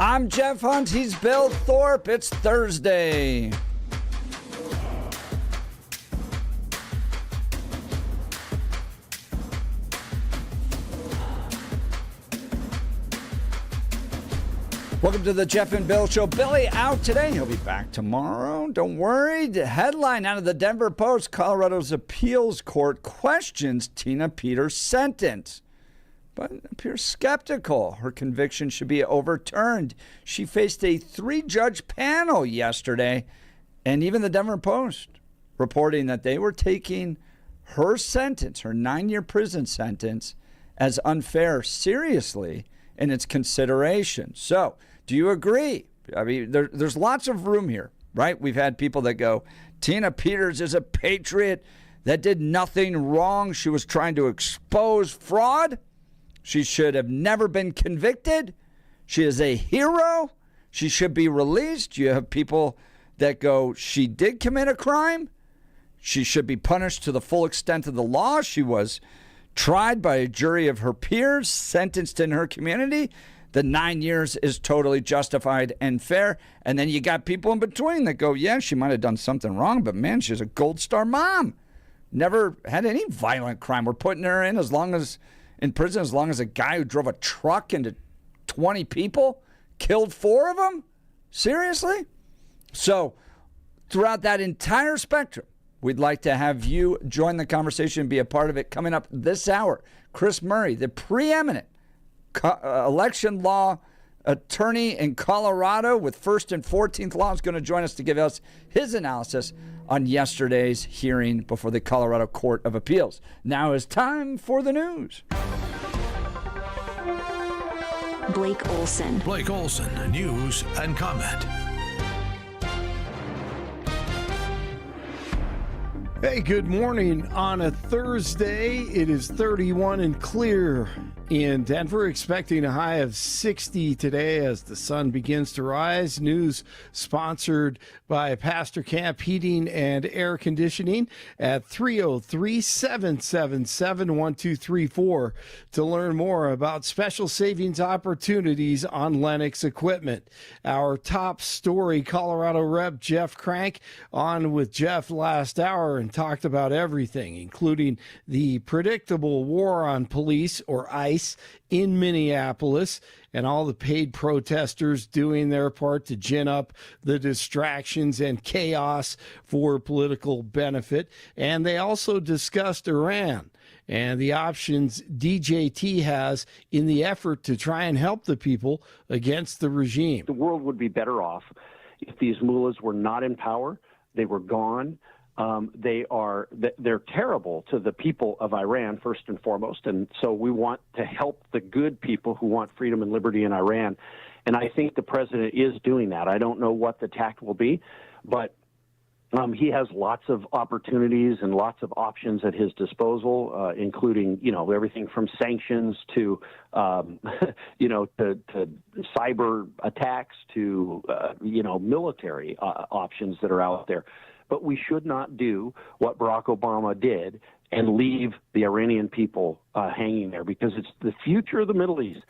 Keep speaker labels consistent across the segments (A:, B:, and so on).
A: I'm Jeff Hunt. He's Bill Thorpe. It's Thursday. Welcome to the Jeff and Bill Show. Billy out today. He'll be back tomorrow. Don't worry. The headline out of the Denver Post: Colorado's appeals court questions Tina Peters' sentence, but appears skeptical. Her conviction should be overturned. She faced a 3-judge panel yesterday, and even the Denver Post reporting that they were taking her sentence, her 9-year prison sentence, as unfair seriously in its consideration. So, do you agree? I mean, there's lots of room here, right? We've had people that go, Tina Peters is a patriot that did nothing wrong. She was trying to expose fraud. She should have never been convicted. She is a hero. She should be released. You have people that go, she did commit a crime. She should be punished to the full extent of the law. She was tried by a jury of her peers, sentenced in her community. The 9 years is totally justified and fair. And then you got people in between that go, yeah, she might have done something wrong, but man, she's a gold star mom. Never had any violent crime. We're putting her in prison as long as a guy who drove a truck into 20 people killed 4 of them? Seriously? So throughout that entire spectrum, we'd like to have you join the conversation and be a part of it. Coming up this hour, Chris Murray, the preeminent election law attorney in Colorado with First and 14th Law, is going to join us to give us his analysis on yesterday's hearing before the Colorado Court of Appeals. Now is time for the news.
B: Blake Olson.
C: Blake Olson, news and comment.
D: Hey, good morning on a Thursday. It is 31 and clear in Denver, expecting a high of 60 today as the sun begins to rise. News sponsored by Pastor Camp Heating and Air Conditioning at 303-777-1234 to learn more about special savings opportunities on Lennox equipment. Our top story, Colorado Rep Jeff Crank on with Jeff last hour and talked about everything, including the predictable war on police, or ICE, in Minneapolis, and all the paid protesters doing their part to gin up the distractions and chaos for political benefit. And they also discussed Iran and the options DJT has in the effort to try and help the people against the regime.
E: The world would be better off if these mullahs were not in power. They were gone. They're terrible to the people of Iran, first and foremost. And so we want to help the good people who want freedom and liberty in Iran. And I think the president is doing that. I don't know what the tact will be, but he has lots of opportunities and lots of options at his disposal, including, everything from sanctions to, to cyber attacks to, military options that are out there. But we should not do what Barack Obama did and leave the Iranian people hanging there, because it's the future of the Middle East.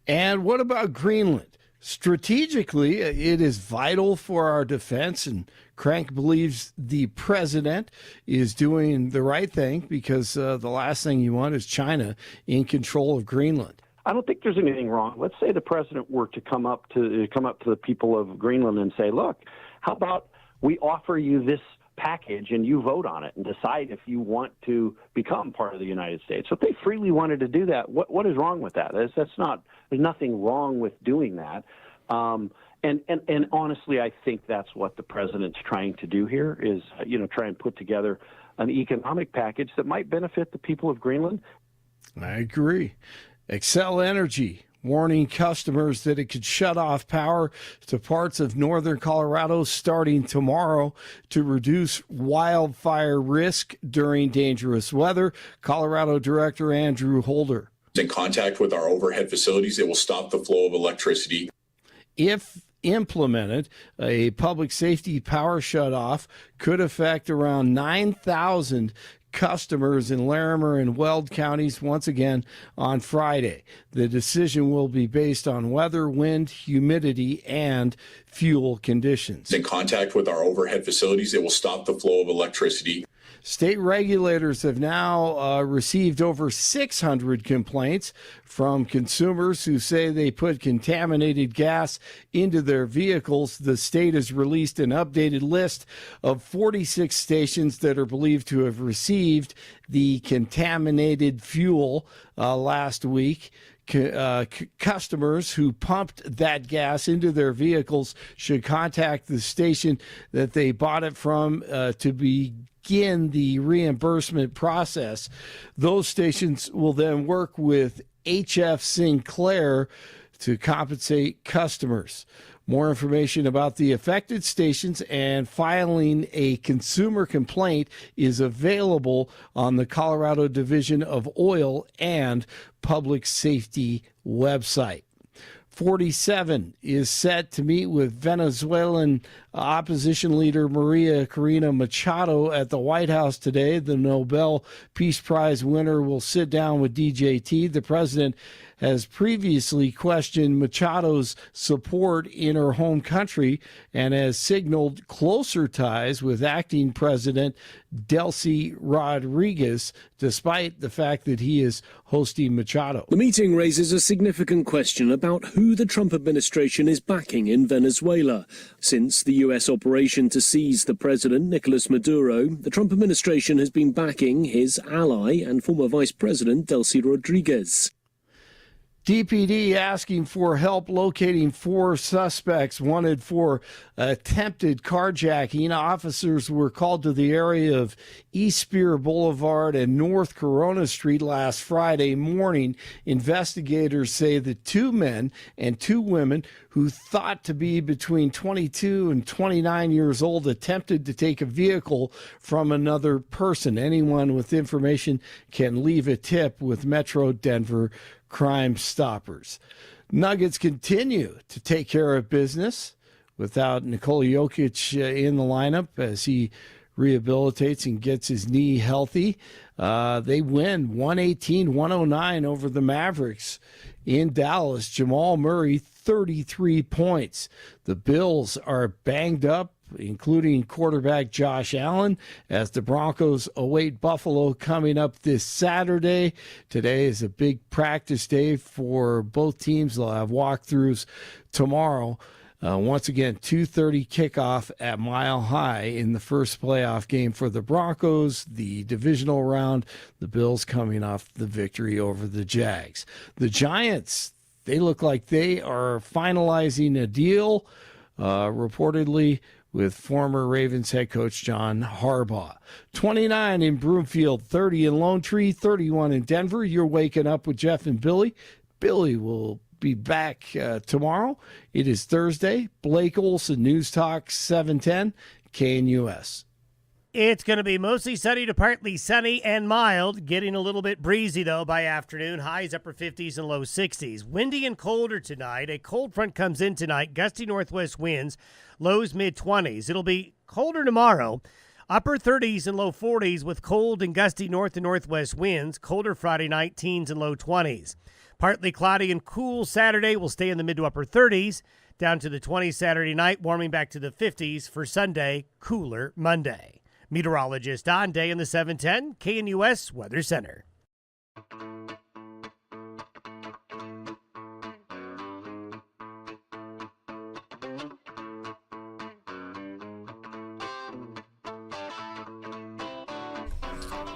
D: And what about Greenland? Strategically, it is vital for our defense, and Crank believes the president is doing the right thing, because the last thing you want is China in control of Greenland.
E: I don't think there's anything wrong. Let's say the president were to come up to the people of Greenland and say, look, how about we offer you this package and you vote on it and decide if you want to become part of the United States. So if they freely wanted to do that, what is wrong with that? There's nothing wrong with doing that. And honestly, I think that's what the president's trying to do here is, try and put together an economic package that might benefit the people of Greenland.
D: I agree. Xcel Energy warning customers that it could shut off power to parts of northern Colorado starting tomorrow to reduce wildfire risk during dangerous weather. Colorado Director Andrew Holder.
F: In contact with our overhead facilities, it will stop the flow of electricity.
D: If implemented, a public safety power shutoff could affect around 9,000 customers in Larimer and Weld counties once again on Friday. The decision will be based on weather, wind, humidity, and fuel conditions.
F: In contact with our overhead facilities, it will stop the flow of electricity.
D: State regulators have now received over 600 complaints from consumers who say they put contaminated gas into their vehicles. The state has released an updated list of 46 stations that are believed to have received the contaminated fuel last week. Customers who pumped that gas into their vehicles should contact the station that they bought it from to begin the reimbursement process. Those stations will then work with HF Sinclair to compensate customers. More information about the affected stations and filing a consumer complaint is available on the Colorado Division of Oil and Public Safety website. 47 is set to meet with Venezuelan opposition leader Maria Corina Machado at the White House today. The Nobel Peace Prize winner will sit down with DJT. The president has previously questioned Machado's support in her home country and has signaled closer ties with acting President Delcy Rodriguez, despite the fact that he is hosting Machado.
G: The meeting raises a significant question about who the Trump administration is backing in Venezuela. Since the U.S. operation to seize the president, Nicolas Maduro, the Trump administration has been backing his ally and former vice president, Delcy Rodriguez.
D: DPD asking for help locating 4 suspects wanted for attempted carjacking. Officers were called to the area of East Spear Boulevard and North Corona Street last Friday morning. Investigators say the 2 men and 2 women who thought to be between 22 and 29 years old attempted to take a vehicle from another person. Anyone with information can leave a tip with Metro Denver Crime Stoppers. Nuggets continue to take care of business without Nikola Jokic in the lineup as he rehabilitates and gets his knee healthy. They win 118-109 over the Mavericks in Dallas. Jamal Murray, 33 points. The Bills are banged up, including quarterback Josh Allen, as the Broncos await Buffalo coming up this Saturday. Today is a big practice day for both teams. They'll have walkthroughs tomorrow. Once again, 2:30 kickoff at Mile High in the first playoff game for the Broncos, the divisional round. The Bills coming off the victory over the Jags. The Giants, they look like they are finalizing a deal, reportedly, with former Ravens head coach John Harbaugh. 29 in Broomfield, 30 in Lone Tree, 31 in Denver. You're waking up with Jeff and Billy. Billy will be back tomorrow. It is Thursday. Blake Olson, News Talk 710, KNUS.
H: It's going to be mostly sunny to partly sunny and mild, getting a little bit breezy, though, by afternoon. Highs upper 50s and low 60s. Windy and colder tonight. A cold front comes in tonight. Gusty northwest winds. Lows mid-20s. It'll be colder tomorrow. Upper 30s and low 40s with cold and gusty north and northwest winds. Colder Friday night, teens and low 20s. Partly cloudy and cool Saturday. Will stay in the mid to upper 30s. Down to the 20s Saturday night, warming back to the 50s for Sunday. Cooler Monday. Meteorologist Don Day in the 710 KNUS Weather Center.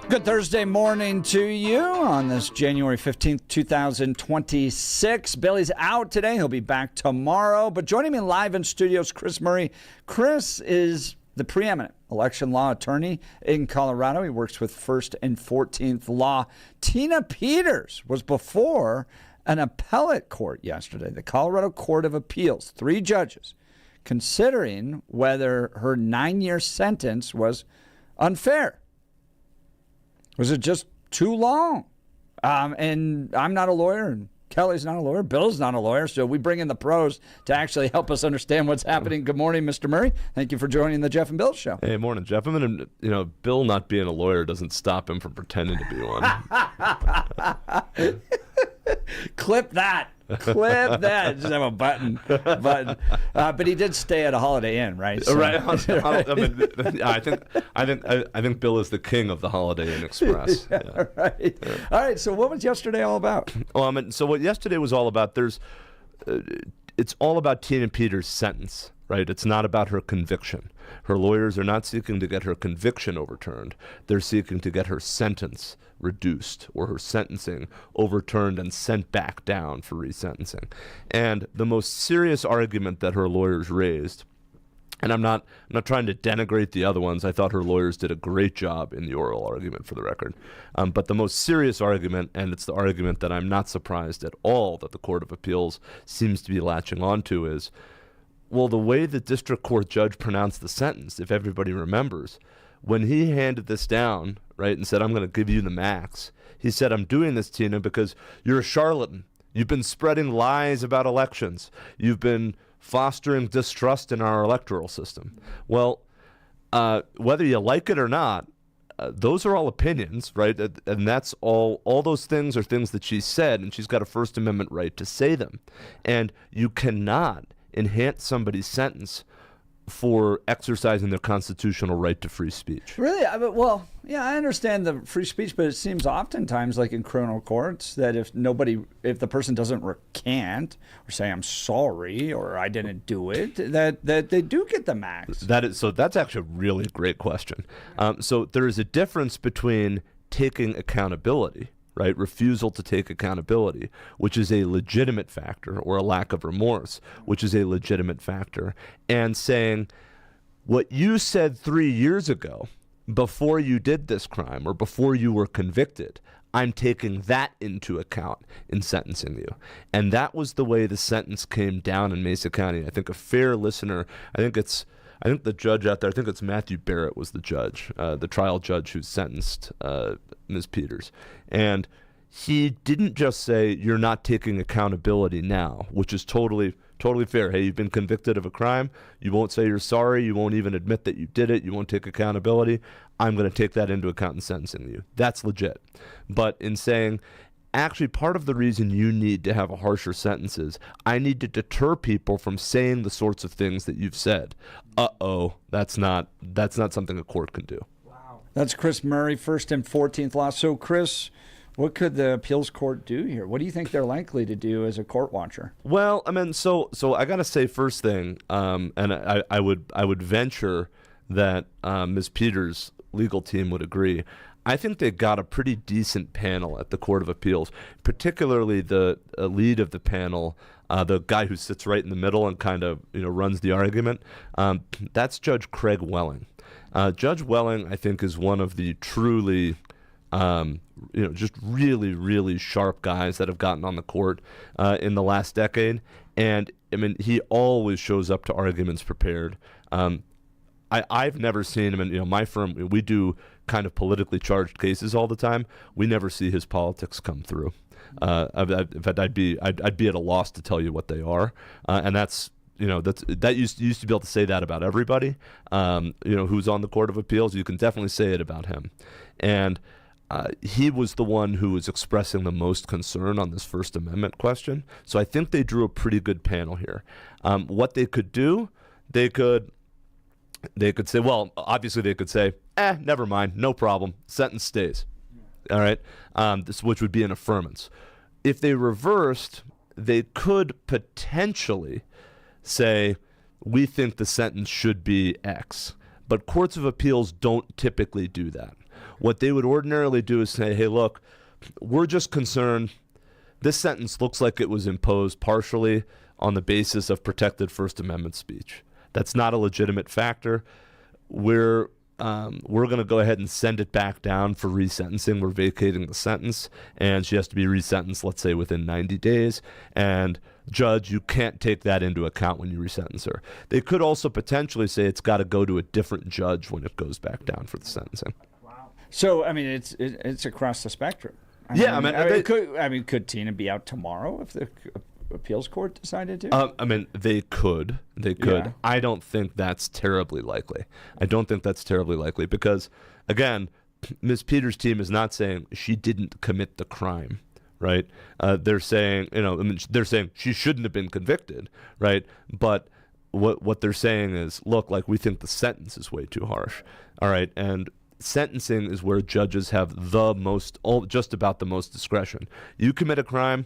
A: Good Thursday morning to you on this January 15th, 2026. Billy's out today. He'll be back tomorrow. But joining me live in studios, Chris Murray. Chris is the preeminent election law attorney in Colorado. He works with First and 14th Law. Tina Peters was before an appellate court yesterday, the Colorado Court of Appeals, 3 judges, considering whether her 9-year sentence was unfair. Was it just too long? And I'm not a lawyer, and Kelly's not a lawyer. Bill's not a lawyer. So we bring in the pros to actually help us understand what's happening. Good morning, Mr. Murray. Thank you for joining the Jeff and Bill Show.
I: Hey, morning, Jeff. I mean, Bill not being a lawyer doesn't stop him from pretending to be one.
A: Clip that. Clip that. Just have a button. But he did stay at a Holiday Inn, right? So,
I: right. I think Bill is the king of the Holiday Inn Express.
A: Yeah. Right. Yeah. All right. So what was yesterday all about?
I: Well, so what yesterday was all about, it's all about Tina Peters' sentence, right? It's not about her conviction. Her lawyers are not seeking to get her conviction overturned. They're seeking to get her sentence reduced or her sentencing overturned and sent back down for resentencing. And the most serious argument that her lawyers raised, and I'm not trying to denigrate the other ones. I thought her lawyers did a great job in the oral argument, for the record. But the most serious argument, and it's the argument that I'm not surprised at all that the Court of Appeals seems to be latching onto, is, well, the way the district court judge pronounced the sentence, if everybody remembers, when he handed this down, right, and said, I'm going to give you the max, he said, I'm doing this, Tina, because you're a charlatan. You've been spreading lies about elections. You've been fostering distrust in our electoral system. Well, whether you like it or not, those are all opinions, right? And that's all those things are things that she said, and she's got a First Amendment right to say them. And you cannot enhance somebody's sentence for exercising their constitutional right to free speech.
A: Really? I understand the free speech, but it seems oftentimes, like in criminal courts, that if the person doesn't recant or say I'm sorry or I didn't do it, that they do get the max.
I: That's actually a really great question. So there is a difference between taking accountability, right? Refusal to take accountability, which is a legitimate factor, or a lack of remorse, which is a legitimate factor, and saying what you said 3 years ago before you did this crime or before you were convicted, I'm taking that into account in sentencing you. And that was the way the sentence came down in Mesa County. I think a fair listener, I think the judge out there, I think it's Matthew Barrett was the judge, the trial judge who sentenced Ms. Peters. And he didn't just say, you're not taking accountability now, which is totally fair. Hey, you've been convicted of a crime. You won't say you're sorry. You won't even admit that you did it. You won't take accountability. I'm going to take that into account in sentencing you. That's legit. But in saying, actually, part of the reason you need to have a harsher sentence is I need to deter people from saying the sorts of things that you've said. That's not something a court can do.
A: Wow. That's Chris Murray, 1st and 14th law. So, Chris, what could the appeals court do here? What do you think they're likely to do as a court watcher?
I: Well, I mean, so I got to say first thing, and I would venture that Ms. Peters' legal team would agree. I think they got a pretty decent panel at the Court of Appeals, particularly the lead of the panel, the guy who sits right in the middle and kind of runs the argument. That's Judge Craig Welling. Judge Welling, I think, is one of the truly, just really, really sharp guys that have gotten on the court in the last decade. And I mean, he always shows up to arguments prepared. I've never seen him, and my firm, we do kind of politically charged cases all the time. We never see his politics come through. In fact, I'd be at a loss to tell you what they are, and that's used to be able to say that about everybody. Who's on the Court of Appeals, you can definitely say it about him, and he was the one who was expressing the most concern on this First Amendment question. So I think they drew a pretty good panel here. What they could do, they could say, well, obviously they could say, never mind, no problem, sentence stays. All right, which would be an affirmance. If they reversed, they could potentially say, we think the sentence should be X. But courts of appeals don't typically do that. What they would ordinarily do is say, hey, look, we're just concerned. This sentence looks like it was imposed partially on the basis of protected First Amendment speech. That's not a legitimate factor. We're going to go ahead and send it back down for resentencing. We're vacating the sentence, and she has to be resentenced, let's say, within 90 days. And judge, you can't take that into account when you resentence her. They could also potentially say it's got to go to a different judge when it goes back down for the sentencing.
A: Wow. So, I mean, it's across the spectrum. Could Tina be out tomorrow if the appeals court decided to?
I: They could.
A: Yeah.
I: I don't think that's terribly likely. Because, again, Ms. Peters' team is not saying she didn't commit the crime, right? They're saying, they're saying she shouldn't have been convicted, right? But what they're saying is, look, like, we think the sentence is way too harsh, all right? And sentencing is where judges have just about the most discretion. You commit a crime,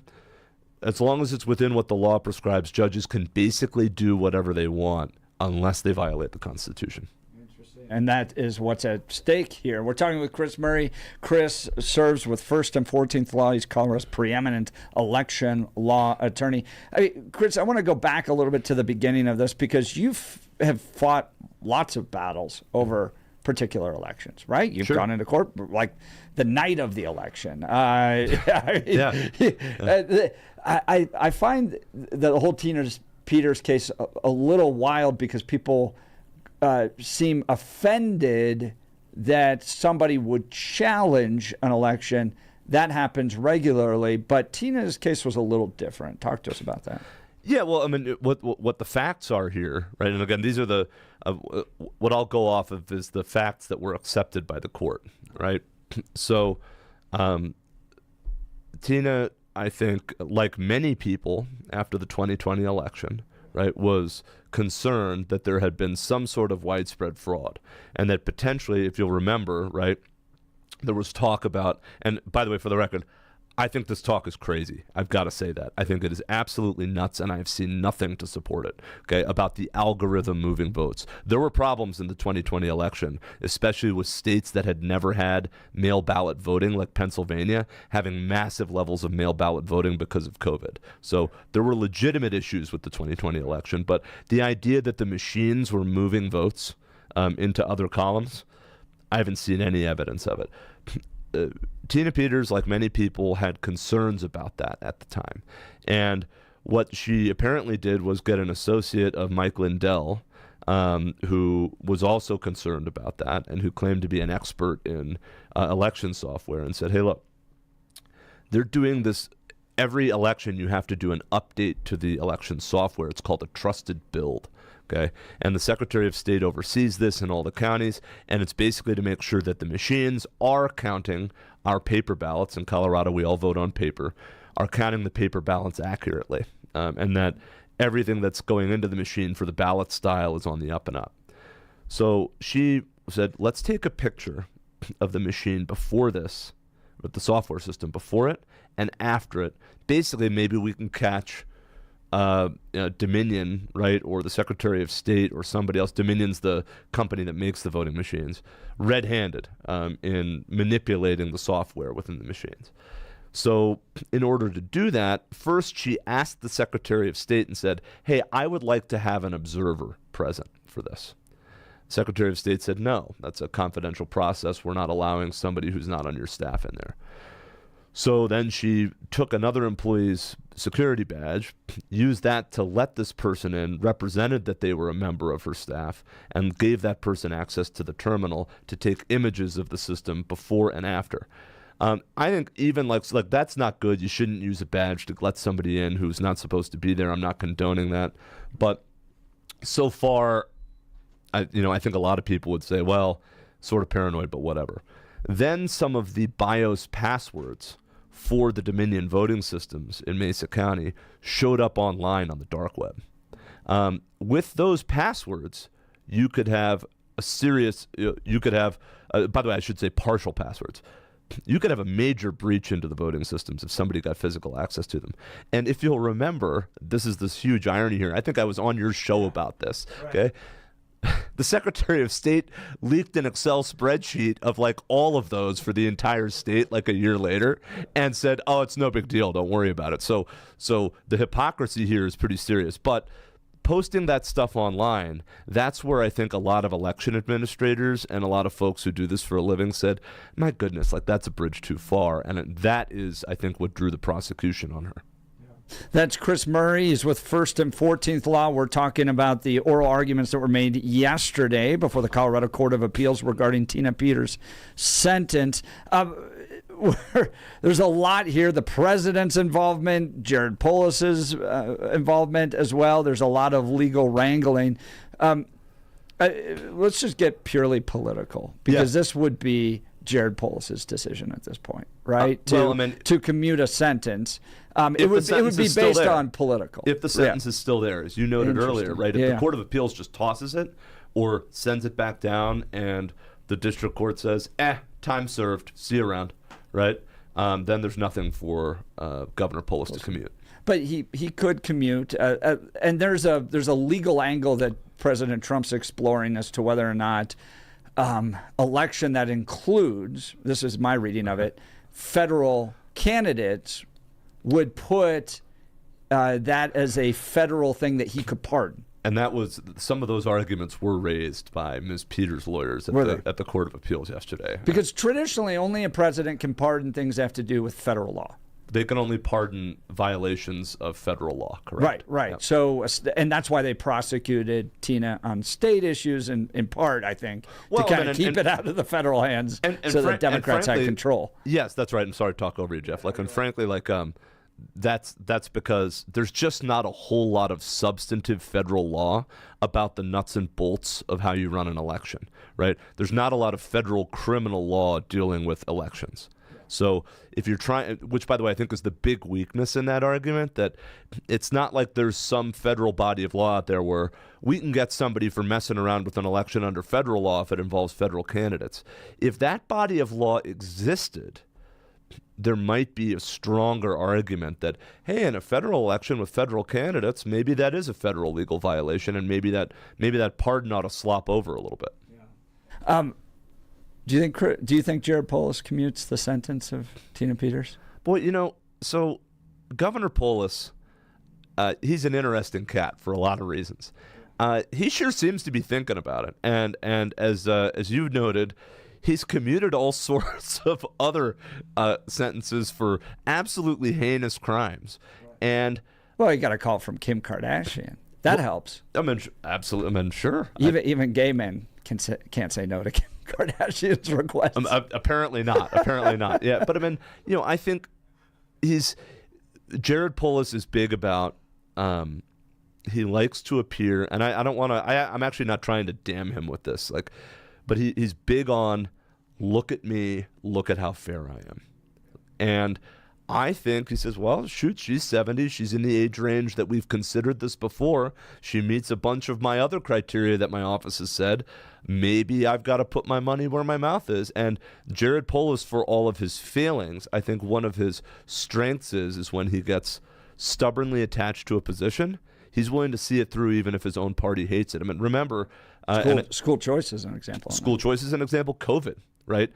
I: as long as it's within what the law prescribes, judges can basically do whatever they want unless they violate the Constitution.
A: And that is what's at stake here. We're talking with Chris Murray. Chris serves with First and 14th Law. He's Colorado's preeminent election law attorney. Chris, I want to go back a little bit to the beginning of this because you have fought lots of battles over particular elections, right? You've gone into court like the night of the election. I find the whole Tina Peters case a little wild because people seem offended that somebody would challenge an election. That happens regularly, but Tina's case was a little different. Talk to us about that.
I: Yeah, well, what the facts are here, right? And again, these are what I'll go off of is the facts that were accepted by the court, right? So, Tina, I think, like many people after the 2020 election, right, was concerned that there had been some sort of widespread fraud and that potentially, if you'll remember, right, there was talk about, and by the way, for the record, I think this talk is crazy. I've got to say that. I think it is absolutely nuts, and I've seen nothing to support it, okay, about the algorithm moving votes. There were problems in the 2020 election, especially with states that had never had mail ballot voting, like Pennsylvania, having massive levels of mail ballot voting because of COVID. So there were legitimate issues with the 2020 election, but the idea that the machines were moving votes into other columns, I haven't seen any evidence of it. Tina Peters, like many people, had concerns about that at the time. And what she apparently did was get an associate of Mike Lindell, who was also concerned about that and who claimed to be an expert in election software, and said, hey, look, they're doing this. Every election, you have to do an update to the election software. It's called a trusted build. Okay, and the Secretary of State oversees this in all the counties, and it's basically to make sure that the machines are counting our paper ballots. In Colorado, we all vote on paper, are counting the paper ballots accurately, and that everything that's going into the machine for the ballot style is on the up and up. So she said, let's take a picture of the machine before this, with the software system before it and after it. Basically, maybe we can catch Dominion, right, or the Secretary of State or somebody else. Dominion's the company that makes the voting machines, red-handed in manipulating the software within the machines. So in order to do that, first she asked the Secretary of State and said, hey, I would like to have an observer present for this. The Secretary of State said, no, that's a confidential process. We're not allowing somebody who's not on your staff in there. So then she took another employee's security badge, used that to let this person in, represented that they were a member of her staff, and gave that person access to the terminal to take images of the system before and after. I think even like that's not good. You shouldn't use a badge to let somebody in who's not supposed to be there. I'm not condoning that. But so far, I think a lot of people would say, well, sort of paranoid, but whatever. Then some of the BIOS passwords for the Dominion voting systems in Mesa County showed up online on the dark web. With those passwords, you could have by the way, I should say partial passwords. You could have a major breach into the voting systems if somebody got physical access to them. And if you'll remember, this is this huge irony here. I think I was on your show about this, okay? The Secretary of State leaked an Excel spreadsheet of like all of those for the entire state like a year later and said, oh, it's no big deal. Don't worry about it. So the hypocrisy here is pretty serious. But posting that stuff online, that's where I think a lot of election administrators and a lot of folks who do this for a living said, my goodness, like that's a bridge too far. And that is, I think, what drew the prosecution on her.
A: That's Chris Murray. He's with First and 14th Law. We're talking about the oral arguments that were made yesterday before the Colorado Court of Appeals regarding Tina Peters' sentence. there's a lot here. The president's involvement, Jared Polis's involvement as well. There's a lot of legal wrangling. Let's just get purely political, because this would be Jared Polis's decision at this point, right? To commute a sentence. It would be based on political.
I: If the sentence is still there, as you noted earlier, right? If the Court of Appeals just tosses it or sends it back down and the district court says, time served, see you around, right? Then there's nothing for Governor Polis to commute.
A: But he could commute, and there's a legal angle that President Trump's exploring as to whether or not election that includes, this is my reading of it, federal candidates would put that as a federal thing that he could pardon.
I: And that was, some of those arguments were raised by Ms. Peters' lawyers at the Court of Appeals yesterday.
A: Because traditionally, only a president can pardon things that have to do with federal law.
I: They can only pardon violations of federal law, correct?
A: Right.
I: Yep.
A: So, and that's why they prosecuted Tina on state issues, in part, I think, to kind of keep it out of the federal hands, so that Democrats had control.
I: Yes, that's right. I'm sorry to talk over you, Jeff. And frankly, that's because there's just not a whole lot of substantive federal law about the nuts and bolts of how you run an election, right? There's not a lot of federal criminal law dealing with elections. So if you're trying, which by the way I think is the big weakness in that argument, that it's not like there's some federal body of law out there where we can get somebody for messing around with an election under federal law if it involves federal candidates. If that body of law existed, there might be a stronger argument that, hey, in a federal election with federal candidates, maybe that is a federal legal violation, and maybe that pardon ought to slop over a little bit.
A: Yeah. Do you think Jared Polis commutes the sentence of Tina Peters?
I: Boy, so Governor Polis, he's an interesting cat for a lot of reasons. He sure seems to be thinking about it, and as you've noted, he's commuted all sorts of other sentences for absolutely heinous crimes, and
A: he got a call from Kim Kardashian. That helps.
I: Absolutely. Sure.
A: Even gay men can't say no to Kim Kardashian's request.
I: Apparently not. Yeah, but I think Jared Polis is big about. He likes to appear, and I don't want to. I'm actually not trying to damn him with this, but he's big on, look at me, look at how fair I am, and I think he says, well, shoot, she's 70. She's in the age range that we've considered this before. She meets a bunch of my other criteria that my office has said. Maybe I've got to put my money where my mouth is. And Jared Polis, for all of his failings, I think one of his strengths is when he gets stubbornly attached to a position, he's willing to see it through even if his own party hates it. Remember...
A: school choice is an example.
I: School choice is an example. COVID, right?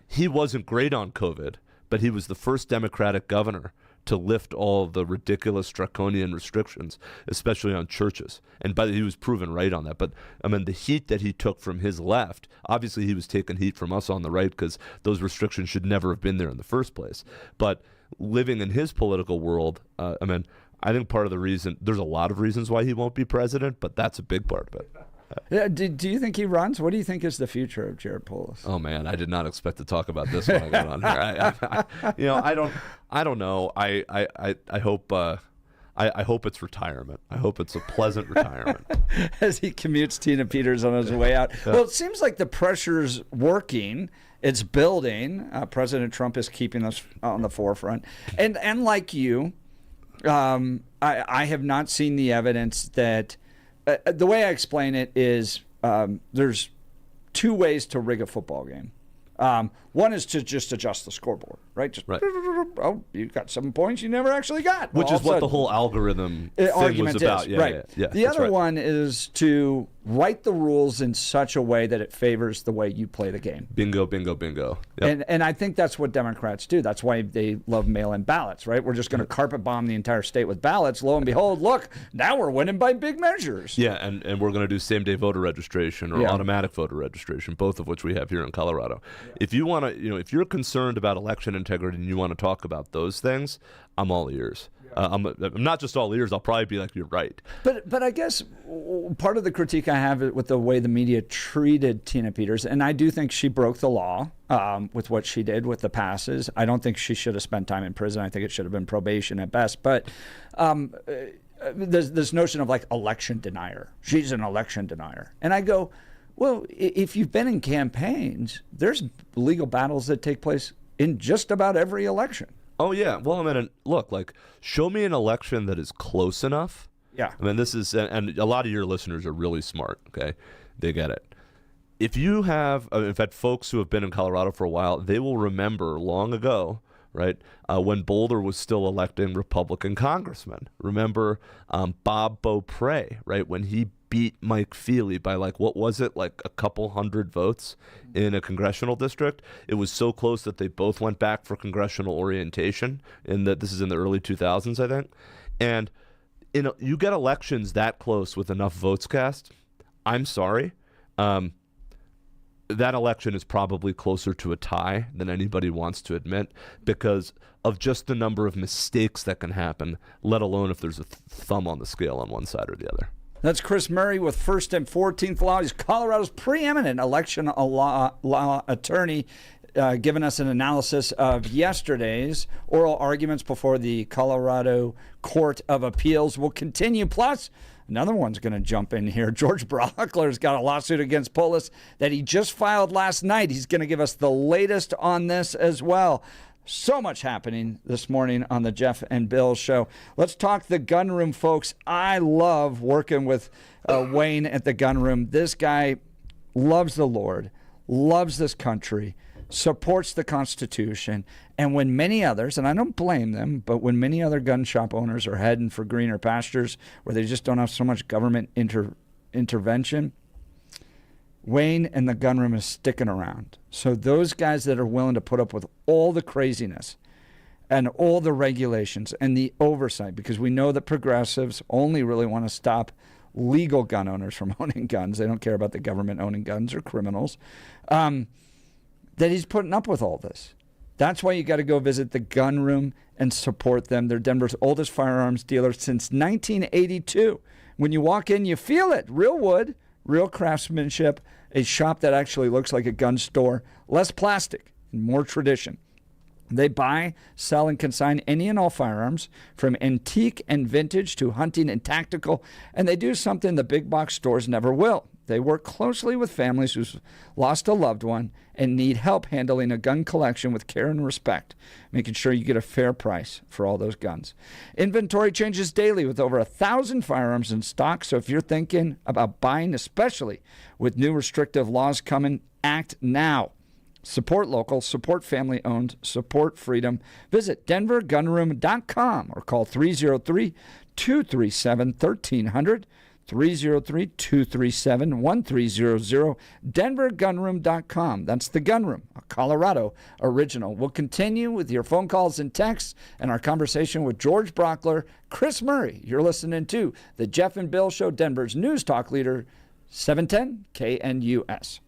I: He wasn't great on COVID, but he was the first Democratic governor to lift all the ridiculous draconian restrictions, especially on churches. And he was proven right on that. But the heat that he took from his left, obviously he was taking heat from us on the right because those restrictions should never have been there in the first place. But living in his political world, I think part of the reason, there's a lot of reasons why he won't be president, but that's a big part of it.
A: Do you think he runs? What do you think is the future of Jared Polis?
I: Oh man, I did not expect to talk about this when I got on here. I don't know. I hope it's retirement. I hope it's a pleasant retirement.
A: As he commutes Tina Peters on his way out. Well, it seems like the pressure's working. It's building. President Trump is keeping us on the forefront. And like you, I have not seen the evidence that. The way I explain it is there's two ways to rig a football game. One is to just adjust the scoreboard, right? Oh, you got 7 points you never actually got.
I: Which is what the whole algorithm thing was about.
A: Yeah. The other one is to write the rules in such a way that it favors the way you play the game.
I: Bingo, bingo, bingo. Yep.
A: And I think that's what Democrats do. That's why they love mail-in ballots, right? We're just going to carpet bomb the entire state with ballots. Lo and behold, look, now we're winning by big measures.
I: Yeah, and we're going to do same-day voter registration or automatic voter registration, both of which we have here in Colorado. If you want to, if you're concerned about election integrity and you want to talk about those things, I'm all ears. I'm not just all ears. I'll probably be like, you're right.
A: But I guess part of the critique I have with the way the media treated Tina Peters, and I do think she broke the law with what she did with the passes. I don't think she should have spent time in prison. I think it should have been probation at best. But there's this notion of like election denier. She's an election denier. And I go, well, if you've been in campaigns, there's legal battles that take place in just about every election.
I: Oh, yeah. Well, I mean, look, like, show me an election that is close enough.
A: Yeah.
I: I mean, this is, and a lot of your listeners are really smart, okay? They get it. If you have, in fact, folks who have been in Colorado for a while, they will remember long ago, right, when Boulder was still electing Republican congressmen. Remember Bob Beaupre, right, when he beat Mike Feely by, like, what was it, like a couple hundred votes in a congressional district? It was so close that they both went back for congressional orientation. This is in the early 2000s, I think. And you get elections that close with enough votes cast, I'm sorry, that election is probably closer to a tie than anybody wants to admit because of just the number of mistakes that can happen, let alone if there's a thumb on the scale on one side or the other.
A: That's Chris Murray with First and 14th Law. He's Colorado's preeminent election law attorney, giving us an analysis of yesterday's oral arguments before the Colorado Court of Appeals. Will continue. Plus, another one's going to jump in here. George Brockler's got a lawsuit against Polis that he just filed last night. He's going to give us the latest on this as well. So much happening this morning on the Jeff and Bill Show. Let's talk the gun room, folks. I love working with Wayne at the gun room. This guy loves the Lord, loves this country, supports the Constitution. And when many others, and I don't blame them, but when many other gun shop owners are heading for greener pastures where they just don't have so much government intervention, Wayne and the gun room is sticking around. So those guys that are willing to put up with all the craziness and all the regulations and the oversight, because we know that progressives only really want to stop legal gun owners from owning guns. They don't care about the government owning guns or criminals. That he's putting up with all this. That's why you got to go visit the gun room and support them. They're Denver's oldest firearms dealer since 1982. When you walk in, you feel it. Real wood, real craftsmanship, a shop that actually looks like a gun store, less plastic, and more tradition. They buy, sell, and consign any and all firearms, from antique and vintage to hunting and tactical, and they do something the big box stores never will. They work closely with families who've lost a loved one and need help handling a gun collection with care and respect, making sure you get a fair price for all those guns. Inventory changes daily with over 1,000 firearms in stock, so if you're thinking about buying, especially with new restrictive laws coming, act now. Support local, support family-owned, support freedom. Visit denvergunroom.com or call 303-237-1300. 303-237-1300, denvergunroom.com. That's the Gun Room, a Colorado original. We'll continue with your phone calls and texts and our conversation with George Brockler, Chris Murray. You're listening to the Jeff and Bill Show, Denver's news talk leader, 710 KNUS.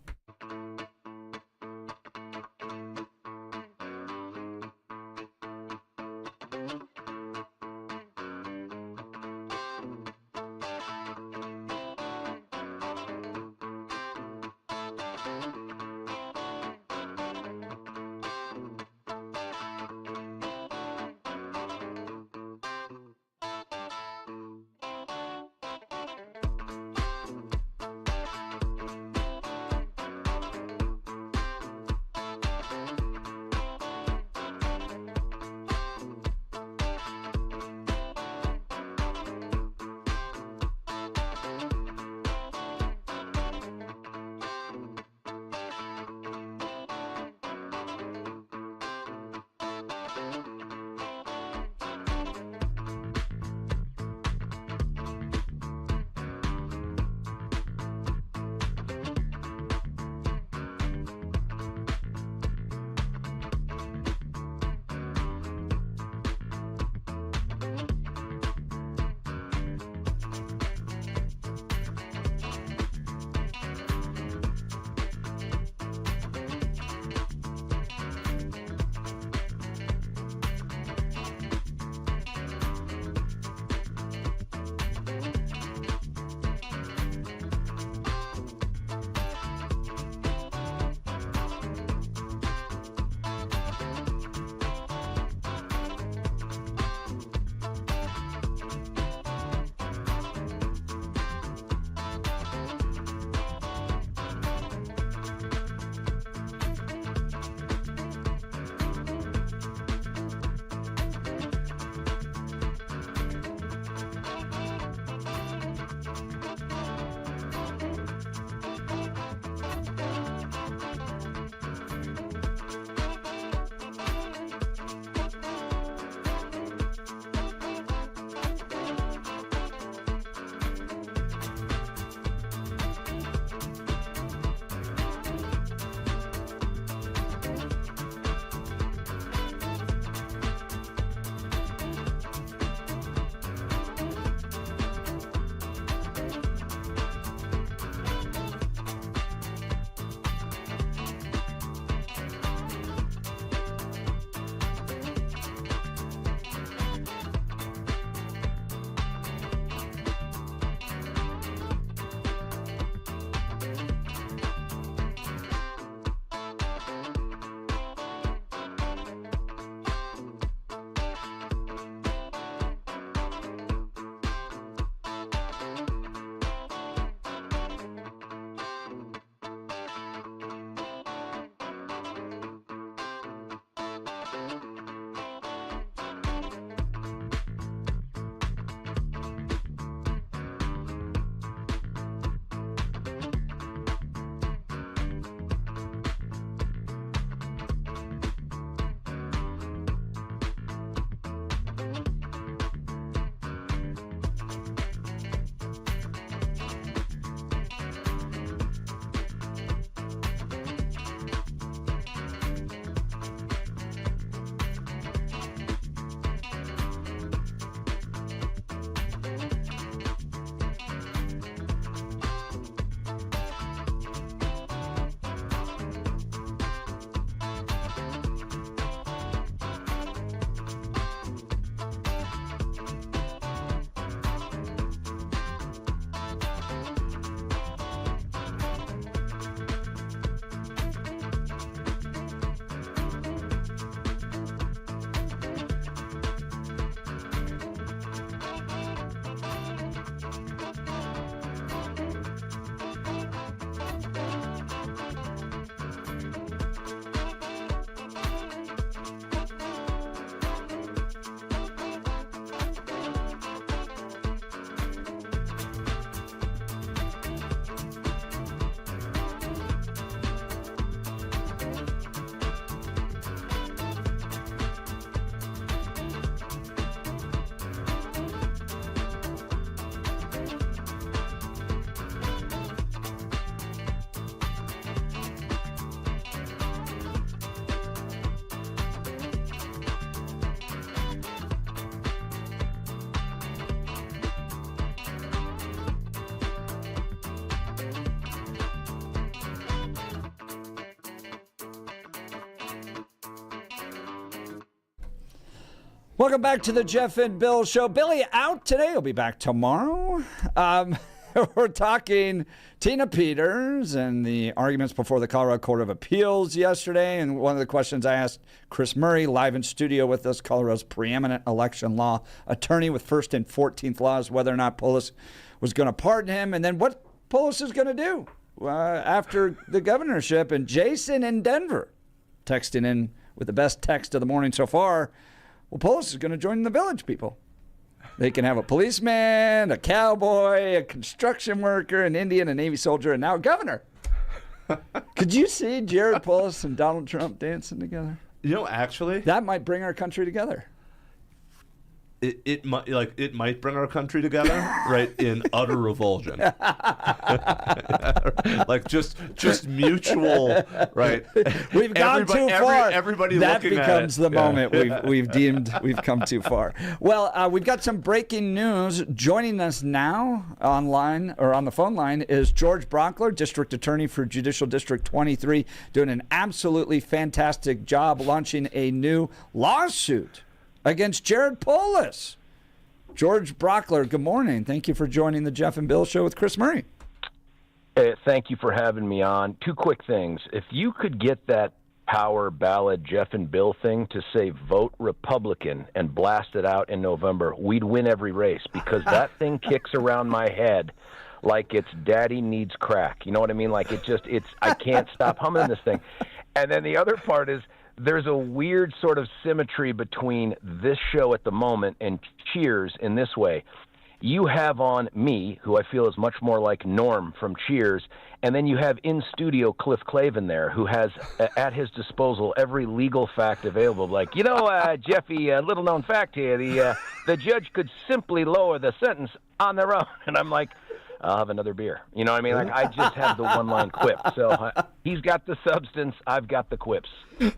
A: Welcome back to the Jeff and Bill Show. Billy out today. He'll be back tomorrow. We're talking Tina Peters and the arguments before the Colorado Court of Appeals yesterday. And one of the questions I asked Chris Murray, live in studio with us, Colorado's preeminent election law attorney with first and 14th laws, whether or not Polis was going to pardon him, and then what Polis is going to do after the governorship. And Jason in Denver texting in with the best text of the morning so far. Well, Polis is going to join the village people. They can have a policeman, a cowboy, a construction worker, an Indian, a Navy soldier, and now a governor. Could you see Jared Polis and Donald Trump dancing together?
I: Actually,
A: that might bring our country together.
I: It might bring our country together, right? In utter revulsion, like just mutual, right?
A: We've gone too far.
I: Everybody
A: that
I: looking
A: becomes
I: at it.
A: the moment we've deemed we've come too far. Well, we've got some breaking news. Joining us now online or on the phone line is George Brockler, District Attorney for Judicial District 23, doing an absolutely fantastic job launching a new lawsuit against Jared Polis. George Brockler, good morning. Thank you for joining the Jeff and Bill Show with Chris Murray.
J: Hey, thank you for having me on. Two quick things. If you could get that power ballad Jeff and Bill thing to say vote Republican and blast it out in November, we'd win every race, because that thing kicks around my head like it's daddy needs crack. You know what I mean? Like I can't stop humming this thing. And then the other part is, there's a weird sort of symmetry between this show at the moment and Cheers in this way. You have on me, who I feel is much more like Norm from Cheers, and then you have in studio Cliff Clavin there, who has at his disposal every legal fact available. Like, Jeffy, a little known fact here, the judge could simply lower the sentence on their own. And I'm like, I'll have another beer. You know what I mean? Like, I just have the one-line quip. So he's got the substance. I've got the quips.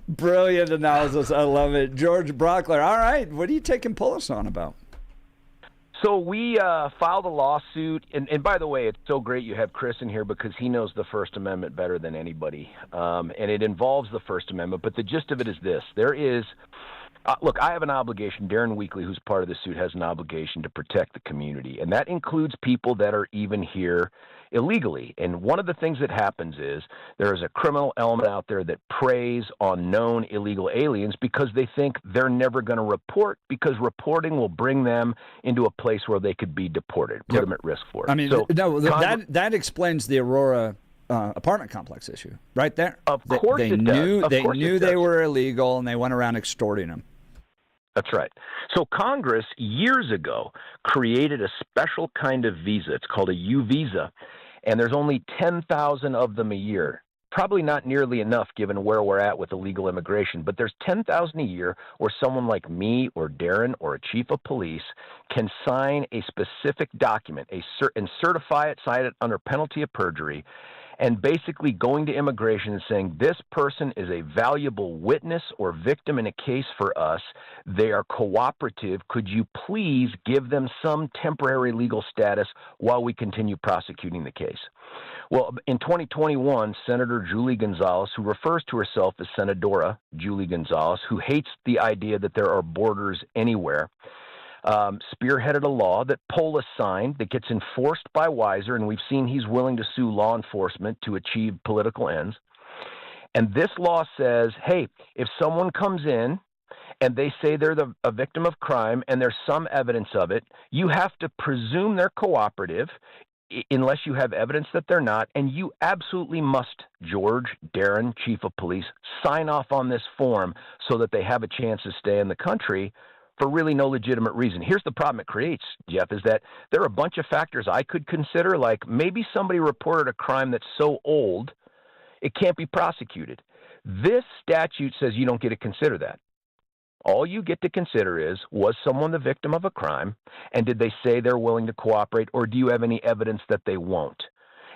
A: Brilliant analysis. I love it. George Brockler. All right. What are you taking Polis on about?
J: So we filed a lawsuit. And by the way, it's so great you have Chris in here, because he knows the First Amendment better than anybody. And it involves the First Amendment. But the gist of it is this. There is... look, I have an obligation. Darren Weekly, who's part of the suit, has an obligation to protect the community, and that includes people that are even here illegally. And one of the things that happens is there is a criminal element out there that preys on known illegal aliens because they think they're never going to report, because reporting will bring them into a place where they could be deported, put them at risk for it.
A: I mean, that explains the Aurora apartment complex issue right there.
J: Of course
A: they
J: it
A: knew
J: does.
A: They were illegal, and they went around extorting them.
J: That's right. So Congress, years ago, created a special kind of visa. It's called a U visa, and there's only 10,000 of them a year. Probably not nearly enough given where we're at with illegal immigration, but there's 10,000 a year where someone like me or Darren or a chief of police can sign a specific document and certify it, sign it under penalty of perjury, and basically going to immigration and saying, this person is a valuable witness or victim in a case for us. They are cooperative. Could you please give them some temporary legal status while we continue prosecuting the case? Well, in 2021, Senator Julie Gonzalez, who refers to herself as Senadora Julie Gonzalez, who hates the idea that there are borders anywhere, spearheaded a law that Polis signed that gets enforced by Weiser, and we've seen he's willing to sue law enforcement to achieve political ends. And this law says, hey, if someone comes in and they say they're a victim of crime and there's some evidence of it, you have to presume they're cooperative unless you have evidence that they're not, and you absolutely must, George, Darren, Chief of Police, sign off on this form so that they have a chance to stay in the country for really no legitimate reason. Here's the problem it creates, Jeff, is that there are a bunch of factors I could consider, like maybe somebody reported a crime that's so old it can't be prosecuted. This statute says you don't get to consider that. All you get to consider is, was someone the victim of a crime, and did they say they're willing to cooperate, or do you have any evidence that they won't?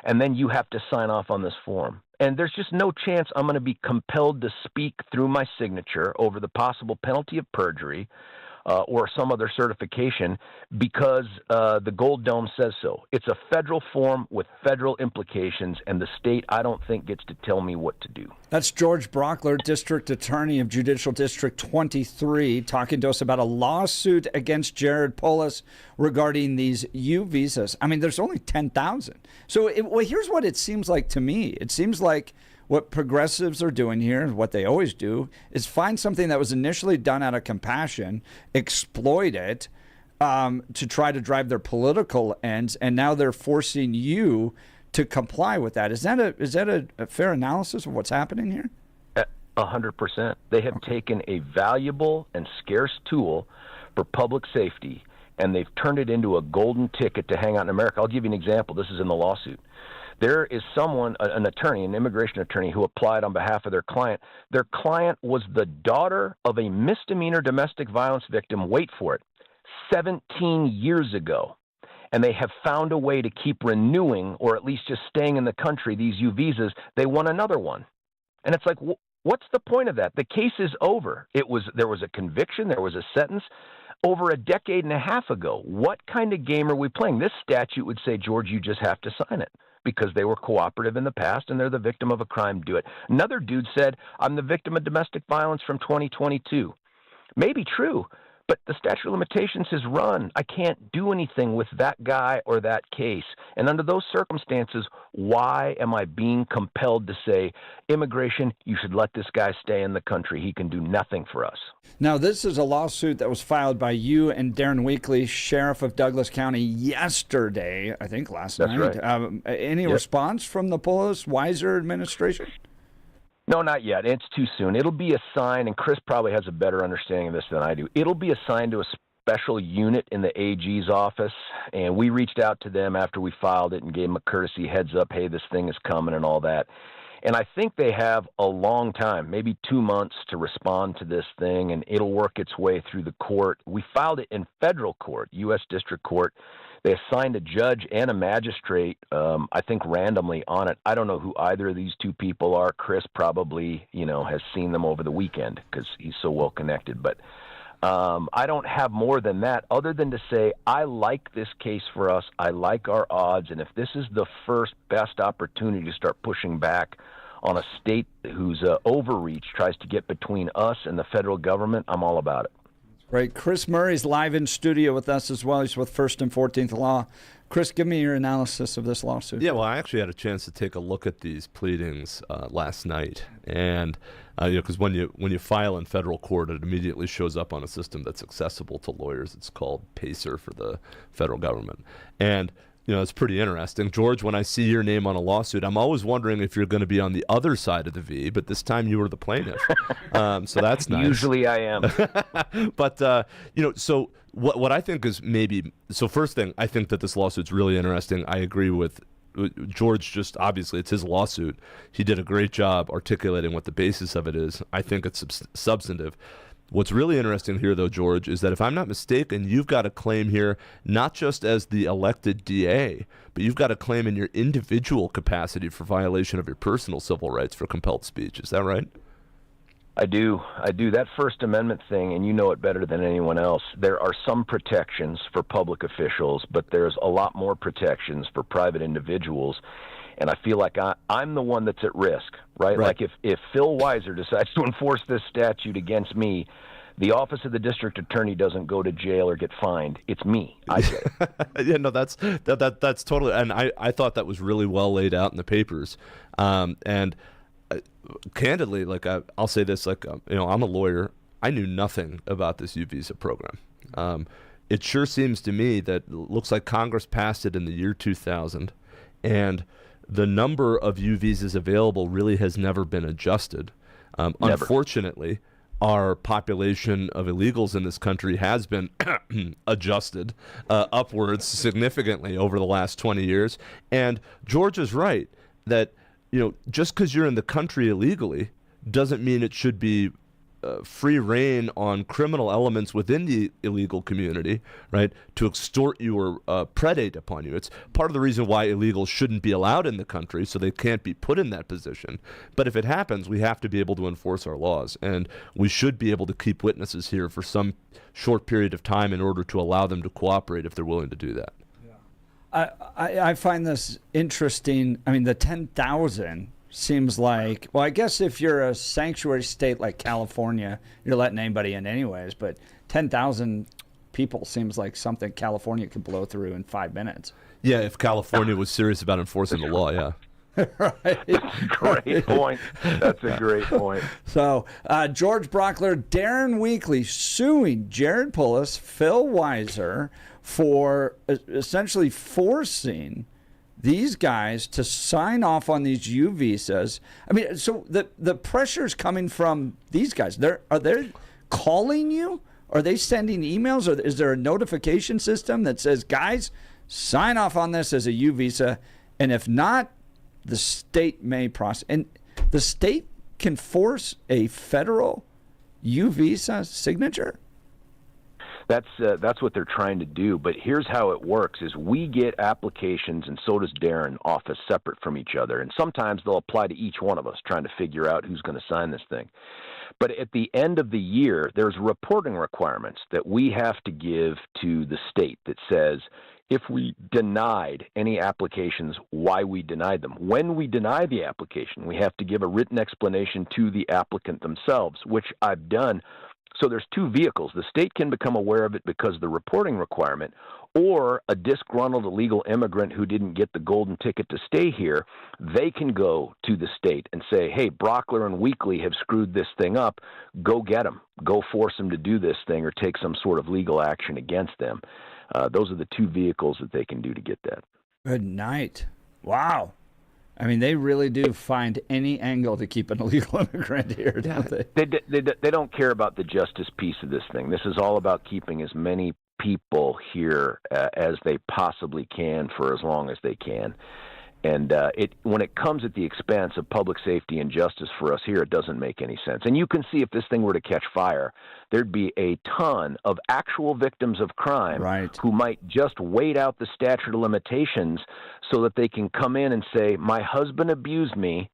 J: And then you have to sign off on this form. And there's just no chance I'm going to be compelled to speak through my signature over the possible penalty of perjury or some other certification because the Gold Dome says so. It's a federal form with federal implications, and the state, I don't think, gets to tell me what to do.
A: That's George Brockler, District Attorney of Judicial District 23, talking to us about a lawsuit against Jared Polis regarding these U visas. I mean, there's only 10,000. So here's what it seems like to me. It seems like what progressives are doing here, what they always do, is find something that was initially done out of compassion, exploit it to try to drive their political ends, and now they're forcing you to comply with that. Is that a fair analysis of what's happening here?
J: 100%. They have taken a valuable and scarce tool for public safety, and they've turned it into a golden ticket to hang out in America. I'll give you an example. This is in the lawsuit. There is someone, an attorney, an immigration attorney, who applied on behalf of their client. Their client was the daughter of a misdemeanor domestic violence victim, wait for it, 17 years ago. And they have found a way to keep renewing, or at least just staying in the country, these U visas. They won another one. And it's like, what's the point of that? The case is over. There was a conviction, there was a sentence over a decade and a half ago. What kind of game are we playing? This statute would say, George, you just have to sign it, because they were cooperative in the past and they're the victim of a crime. Do it. Another dude said, I'm the victim of domestic violence from 2022. Maybe true, but the statute of limitations has run. I can't do anything with that guy or that case. And under those circumstances, why am I being compelled to say, immigration, you should let this guy stay in the country? He can do nothing for us.
A: Now, this is a lawsuit that was filed by you and Darren Weekly, Sheriff of Douglas County, yesterday, I think last night.
J: Right.
A: Any response from the Polis-Weiser administration?
J: No, not yet. It's too soon. It'll be assigned, and Chris probably has a better understanding of this than I do. It'll be assigned to a special unit in the AG's office, and we reached out to them after we filed it and gave them a courtesy heads up, hey, this thing is coming and all that. And I think they have a long time, maybe 2 months, to respond to this thing, and it'll work its way through the court. We filed it in federal court, U.S. District Court. They assigned a judge and a magistrate, I think randomly on it. I don't know who either of these two people are. Chris probably, has seen them over the weekend because he's so well connected. But I don't have more than that other than to say I like this case for us. I like our odds. And if this is the first best opportunity to start pushing back on a state whose overreach tries to get between us and the federal government, I'm all about it.
A: Right. Chris Murray's live in studio with us as well. He's with First and 14th Law. Chris, give me your analysis of this lawsuit.
I: Yeah, well, I actually had a chance to take a look at these pleadings last night. And, because when you file in federal court, it immediately shows up on a system that's accessible to lawyers. It's called PACER for the federal government. And it's pretty interesting. George, when I see your name on a lawsuit, I'm always wondering if you're going to be on the other side of the V, but this time you were the plaintiff. So that's nice.
J: Usually I am.
I: But, so what I think is first thing, I think that this lawsuit's really interesting. I agree with George. Just obviously it's his lawsuit. He did a great job articulating what the basis of it is. I think it's substantive. What's really interesting here, though, George, is that if I'm not mistaken, you've got a claim here not just as the elected DA, but you've got a claim in your individual capacity for violation of your personal civil rights for compelled speech. Is that right?
J: I do. That First Amendment thing, and you know it better than anyone else, there are some protections for public officials, but there's a lot more protections for private individuals. And I feel like I'm the one that's at risk, right? Like if Phil Weiser decides to enforce this statute against me, the office of the district attorney doesn't go to jail or get fined. It's me. I get it.
I: Yeah, no, that's totally. And I thought that was really well laid out in the papers. And candidly, I'll say this, I'm a lawyer. I knew nothing about this U visa program. It sure seems to me that it looks like Congress passed it in the year 2000, and the number of U visas available really has never been adjusted. Unfortunately, our population of illegals in this country has been adjusted upwards significantly over the last 20 years. And George is right that just because you're in the country illegally doesn't mean it should be free reign on criminal elements within the illegal community, right, to extort you or predate upon you. It's part of the reason why illegals shouldn't be allowed in the country, so they can't be put in that position. But if it happens, we have to be able to enforce our laws, and we should be able to keep witnesses here for some short period of time in order to allow them to cooperate if they're willing to do that.
A: I find this interesting. I mean, the 10,000 seems like, well, I guess if you're a sanctuary state like California, you're letting anybody in anyways, but 10,000 people seems like something California could blow through in 5 minutes.
I: Yeah, if California was serious about enforcing the law, yeah.
A: Right.
J: Great point. That's a great point.
A: So, George Brockler, Darren Weekly suing Jared Polis, Phil Weiser for essentially forcing these guys to sign off on these U visas. I mean, so the pressure's coming from these guys. Are they calling you? Are they sending emails? Or is there a notification system that says, guys, sign off on this as a U visa? And if not, the state may process. And the state can force a federal U visa signature?
J: That's what they're trying to do. But here's how it works: is we get applications, and so does Darren, office separate from each other. And sometimes they'll apply to each one of us, trying to figure out who's going to sign this thing. But at the end of the year, there's reporting requirements that we have to give to the state that says if we denied any applications, why we denied them. When we deny the application, we have to give a written explanation to the applicant themselves, which I've done. So there's two vehicles. The state can become aware of it because of the reporting requirement, or a disgruntled illegal immigrant who didn't get the golden ticket to stay here, they can go to the state and say, hey, Brockler and Weekly have screwed this thing up. Go get them. Go force them to do this thing or take some sort of legal action against them. Those are the two vehicles that they can do to get that.
A: Good night. Wow. I mean, they really do find any angle to keep an illegal immigrant here, don't they?
J: They don't care about the justice piece of this thing. This is all about keeping as many people here as they possibly can for as long as they can. And when it comes at the expense of public safety and justice for us here, it doesn't make any sense. And you can see if this thing were to catch fire, there'd be a ton of actual victims of crime who might just wait out the statute of limitations so that they can come in and say, my husband abused me.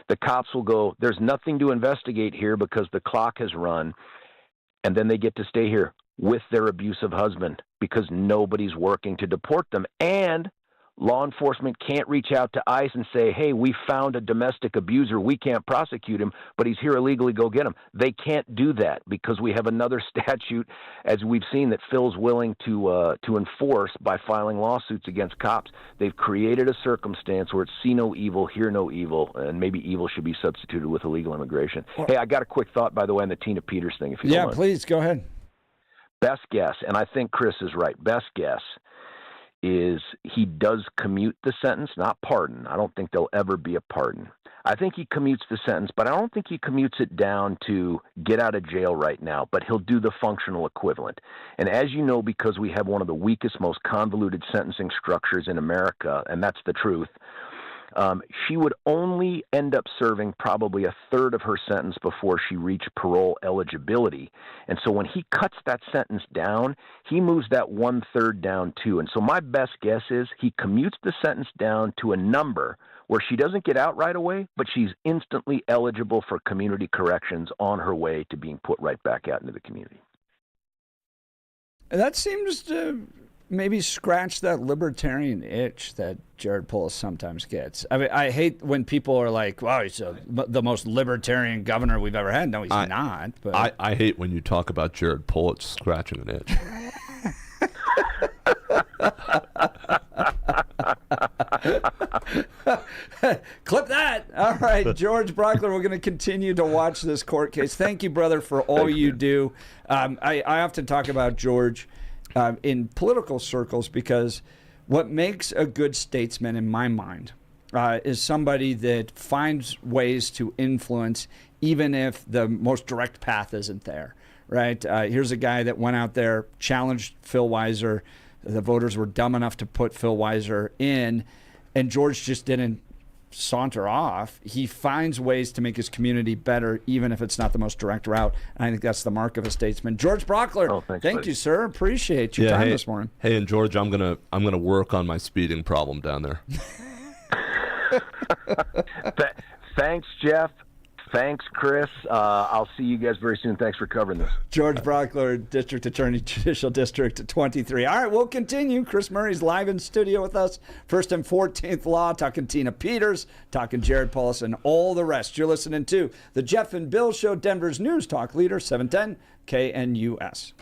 J: The cops will go, there's nothing to investigate here because the clock has run. And then they get to stay here with their abusive husband because nobody's working to deport them. And law enforcement can't reach out to ICE and say, hey, we found a domestic abuser. We can't prosecute him, but he's here illegally. Go get him. They can't do that because we have another statute, as we've seen, that Phil's willing to enforce by filing lawsuits against cops. They've created a circumstance where it's see no evil, hear no evil, and maybe evil should be substituted with illegal immigration. Hey, I got a quick thought, by the way, on the Tina Peters thing. If you don't mind.
A: Please, go ahead.
J: Best guess, and I think Chris is right, best guess is he does commute the sentence, not pardon. I don't think there'll ever be a pardon. I think he commutes the sentence, but I don't think he commutes it down to get out of jail right now, but he'll do the functional equivalent. And as you know, because we have one of the weakest, most convoluted sentencing structures in America, and that's the truth, she would only end up serving probably a third of her sentence before she reached parole eligibility. And so when he cuts that sentence down, he moves that 1/3 down too. And so my best guess is he commutes the sentence down to a number where she doesn't get out right away, but she's instantly eligible for community corrections on her way to being put right back out into the community.
A: That seems to maybe scratch that libertarian itch that Jared Polis sometimes gets. I mean, I hate when people are like, wow, he's the most libertarian governor we've ever had. No, he's not. But
I: I hate when you talk about Jared Polis scratching an itch.
A: Clip that. All right, George Brockler, we're going to continue to watch this court case. Thank you, brother, for all you do. I often talk about George in political circles because what makes a good statesman in my mind is somebody that finds ways to influence even if the most direct path isn't there, right? Here's a guy that went out there, challenged Phil Weiser. The voters were dumb enough to put Phil Weiser in, and George just didn't saunter off. He finds ways to make his community better, even if it's not the most direct route. And I think that's the mark of a statesman. George Brockler, thank you, sir. Appreciate your time this morning.
I: Hey, and George, I'm gonna work on my speeding problem down there.
J: Thanks, Jeff. Thanks, Chris. I'll see you guys very soon. Thanks for covering this.
A: George Brockler, District Attorney, Judicial District 23. All right, we'll continue. Chris Murray's live in studio with us. First and 14th Law, talking Tina Peters, talking Jared Polis, and all the rest. You're listening to The Jeff and Bill Show, Denver's News Talk Leader, 710 KNUS.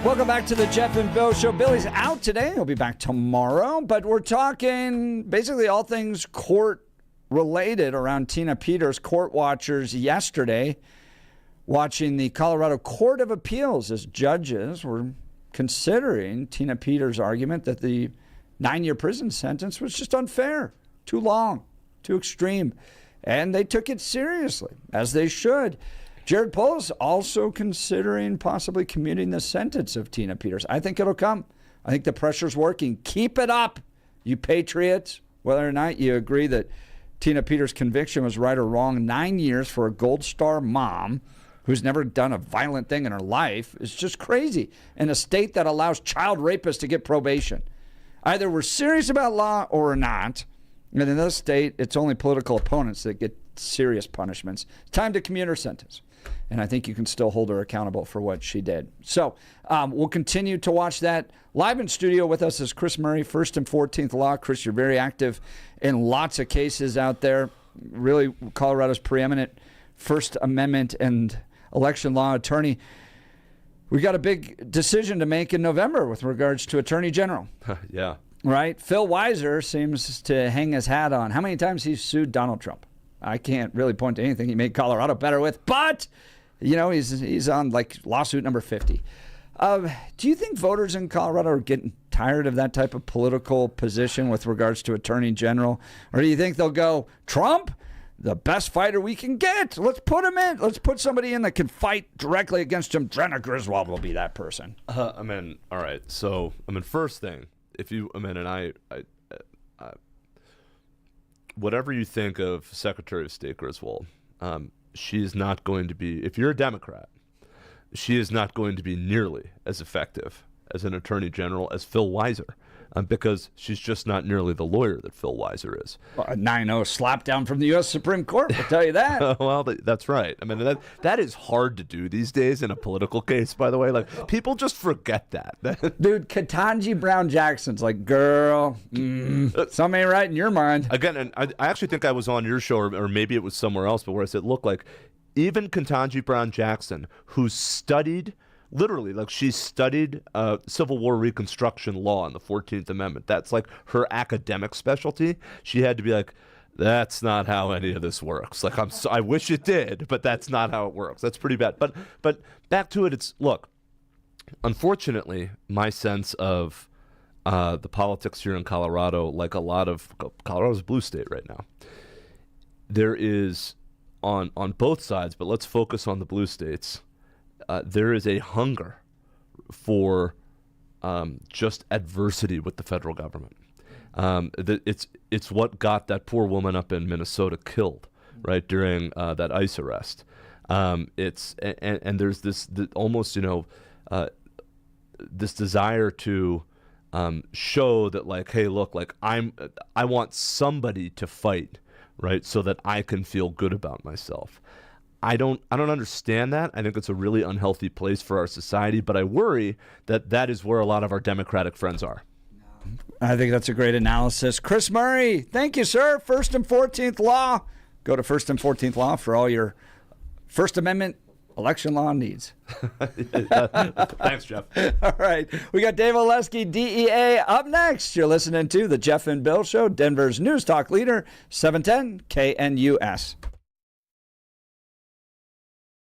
A: Welcome back to the Jeff and Bill Show. Billy's out today. He'll be back tomorrow. But we're talking basically all things court-related around Tina Peters. Court watchers yesterday watching the Colorado Court of Appeals as judges were considering Tina Peters' argument that the 9-year prison sentence was just unfair, too long, too extreme. And they took it seriously, as they should. Jared Polis also considering possibly commuting the sentence of Tina Peters. I think it'll come. I think the pressure's working. Keep it up, you patriots. Whether or not you agree that Tina Peters' conviction was right or wrong, 9 years for a Gold Star mom who's never done a violent thing in her life is just crazy. In a state that allows child rapists to get probation. Either we're serious about law or we're not. And in this state, it's only political opponents that get serious punishments. It's time to commute her sentence. And I think you can still hold her accountable for what she did. So we'll continue to watch that. Live in studio with us is Chris Murray, 1st and 14th Law. Chris, you're very active in lots of cases out there. Really, Colorado's preeminent First Amendment and election law attorney. We got a big decision to make in November with regards to Attorney General.
I: Yeah.
A: Right? Phil Weiser seems to hang his hat on how many times he's sued Donald Trump. I can't really point to anything he made Colorado better with, but, you know, he's on like lawsuit number 50. Do you think voters in Colorado are getting tired of that type of political position with regards to Attorney General? Or do you think they'll go, Trump, the best fighter we can get, let's put him in. Let's put somebody in that can fight directly against him. Jenna Griswold will be that person.
I: All right. So, first thing, whatever you think of Secretary of State Griswold, she is not going to be, if you're a Democrat, she is not going to be nearly as effective as an attorney general as Phil Weiser, because she's just not nearly the lawyer that Phil Weiser is.
A: Well, a 9-0 slap down from the U.S. Supreme Court, I'll tell you that.
I: Well, that's right. That is hard to do these days in a political case, by the way. Like, people just forget that.
A: Dude, Ketanji Brown Jackson's like, girl, something ain't right in your mind.
I: Again, and I actually think I was on your show, or maybe it was somewhere else, but where I said, look, like, even Ketanji Brown Jackson, who studied, literally, like, she studied Civil War Reconstruction law and the 14th Amendment. That's like her academic specialty. She had to be like, that's not how any of this works. Like, I wish it did, but that's not how it works. That's pretty bad. But back to it, look, unfortunately, my sense of the politics here in Colorado, like a lot of Colorado's a blue state right now, there is on both sides, but let's focus on the blue states. There is a hunger for just adversity with the federal government. It's what got that poor woman up in Minnesota killed, right, during that ICE arrest. And there's this almost, this desire to show that, like, hey, look, like, I want somebody to fight, right, so that I can feel good about myself. I don't understand that. I think it's a really unhealthy place for our society, but I worry that is where a lot of our Democratic friends are.
A: I think that's a great analysis. Chris Murray, thank you, sir. 1st and 14th Law. Go to 1st and 14th Law for all your First Amendment election law needs.
I: Thanks, Jeff.
A: All right. We got Dave Oleski, DEA, up next. You're listening to The Jeff and Bill Show, Denver's News Talk leader, 710 KNUS.